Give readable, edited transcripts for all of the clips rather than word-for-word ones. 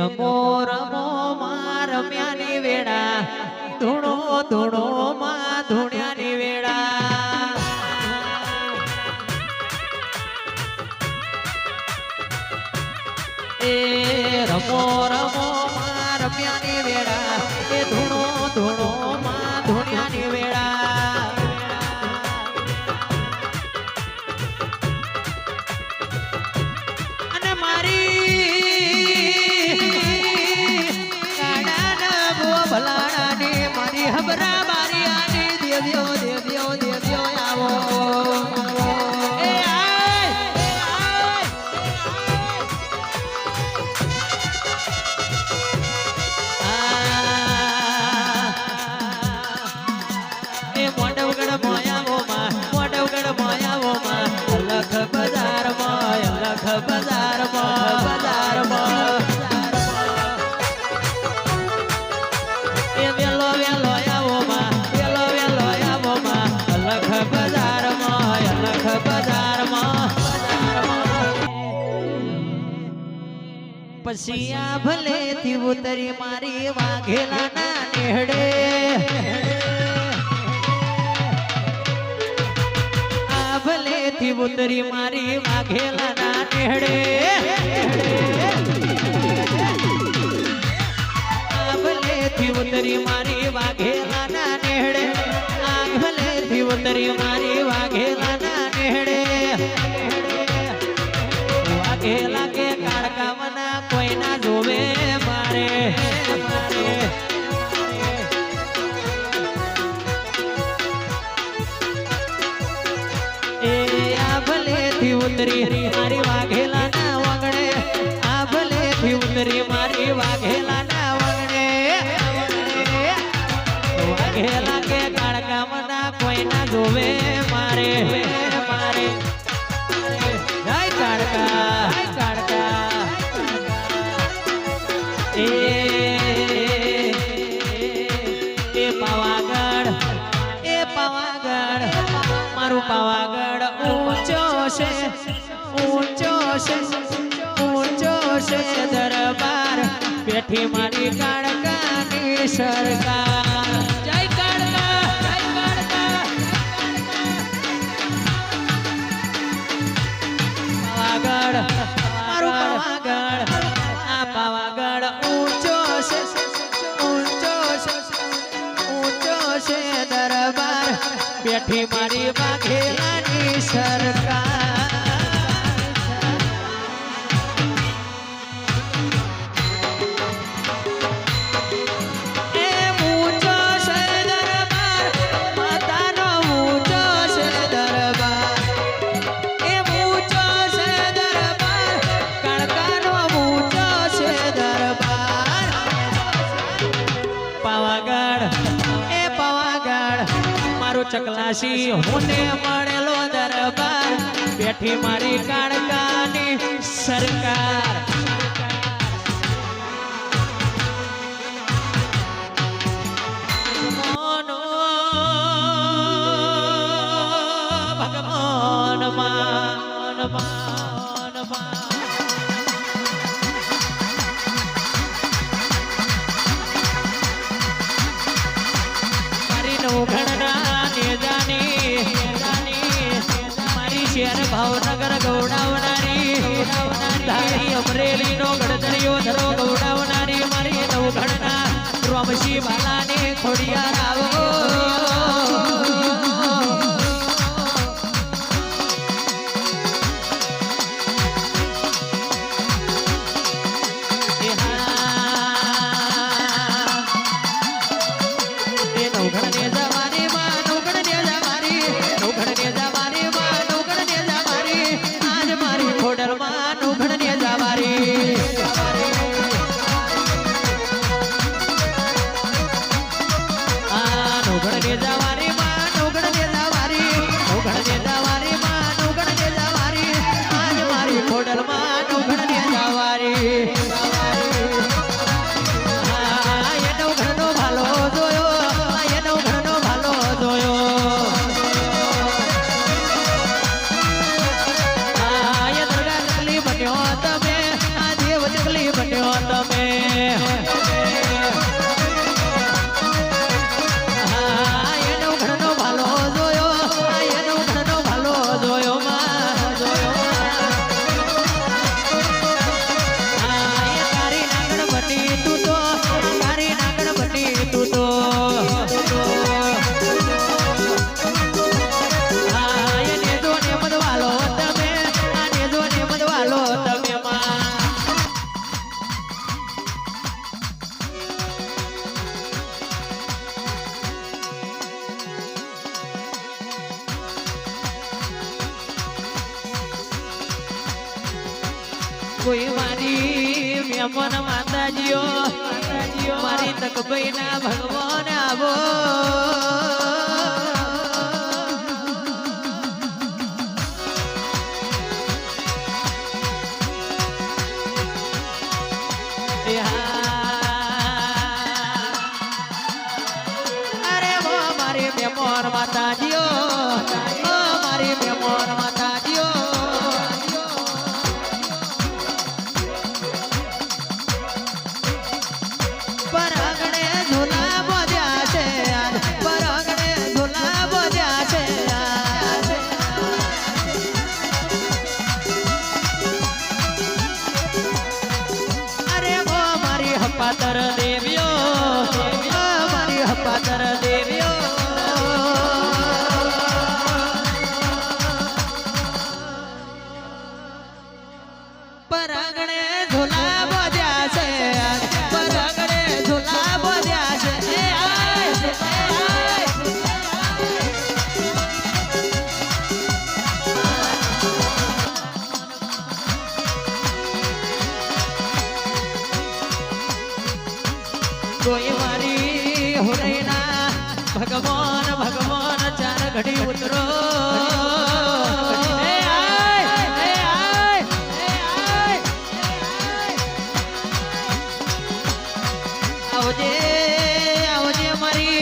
રમો રમો માં રમ્યાની વેળા ધૂણો ધૂણો માં ધૂણ્યાની વેળા એ રમો રમો માં રમ્યાની વેળા એ ધૂણો ધૂણો માં ધૂણ્યાની વેળા અને ભલાણાની મારી હબરા બારિયાની દેવ્યો દેવ્યો દેવ્યો આવો એ મોડવગઢ મોયાવોમાં અલખ બજારમાં એ વેલો વેલો આવોમાં અલખ બજારમાં પછી આ ભલે થી ઉતરી મારી વાઘેલા ના નેહડે આ ભલે થી ઉતરી મારી વાઘેલા ના નેહડે આ ભલે થી ઉતરી મારી વાઘેલા ના નેહડે આ ભલે થી ઉતરી મારી વાઘેલા ના નેહડે વાઘેલા કે કાળકા મના કોઈ ના જોવે મારે એ આ ભલે થી ઉતરી મારી વાઘેલા ના વગડે આ ભલે થી ઉતરી મારી વાઘેલા ના વગડે વાઘેલા કે કાળકા મના કોઈ ના જોવે મારે મારે જય કાળકા એ પાવાગઢ મારું પાવાગઢ ઊંચો છે દરબાર બેઠી મારી કાળકાની સરકાર જય કાળકા પાવાગઢ મારું પાવાગઢ આ પાવાગઢ ઊંચો છે દરબાર બેઠી મારી વાઘેલાની સરકાર એ ઊંચો છે દરબાર માતાનો ઊંચો છે દરબાર એ ઊંચો છે દરબાર કાળકાનો ઊંચો છે દરબાર પાવાગઢ મારું ચકલાસી હોને મળેલો દરબાર બેઠી મારી કાળકાની સરકાર શેર ભાવનગર ગૌડાવનારી ધારી અમરેલી નો ગણતરીઓ ધરો ગૌડાવનારી મારી નવઘણના રોમશી બાલાને ખોડિયાર આવો કોઈ મારી મેમન માતાજીઓ મારી તકભાઈ ના ભગવાન આવો અરે વો મારી મેમન માતાજીઓ મારી મેમન માતાજીઓ પરાગણે ઝોલા બોધ્યા છે પરાગણે ઝોલા બોધ્યા છે અરે વો મારી હપાતર દેવીઓ મારી હપાતર દેવીઓ પરાગણે ઝોલા બોધ્યા છે પરાગણે ઝોલા બોધ્યા છે કોઈ મારી હુરૈના ભગવાન ભગવાન ચાર ઘડી ઉતરો આવજે આવજે મારી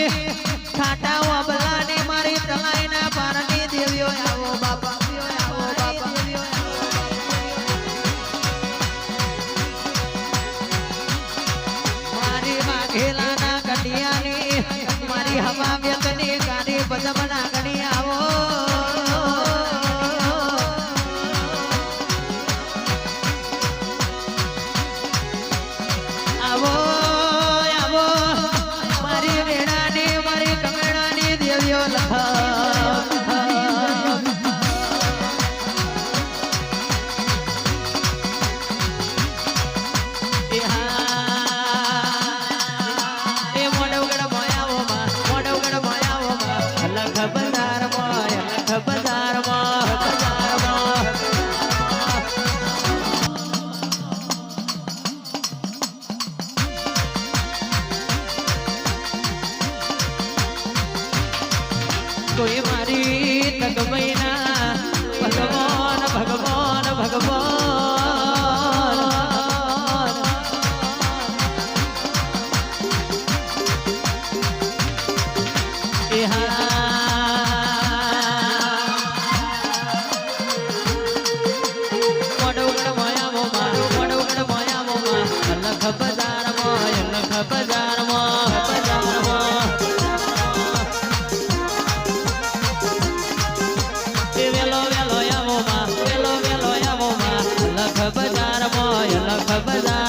ખાટા વાબલાની મારી તલાઈના પારની દેવીઓ આવો બાપા આવો બાપા મારી વાઘેલાના કટિયાની મારી હવા વ્યતની ગાડી બદમના ગણી આવો આવો આવો મારી વેણાની મારી કંગણાની દેવીઓ કોઈ મારી તકભાઈના ભગવાન ભગવાન ભગવાન મોડવગડ મોયામોમાં મોડવગડ મોયામોમાં લખ બજારમાં લખ બજારમાં બજારમાં વેલો વેલો આવો માં વેલો વેલો આવો માં લખ બજારમાં લખ બજાર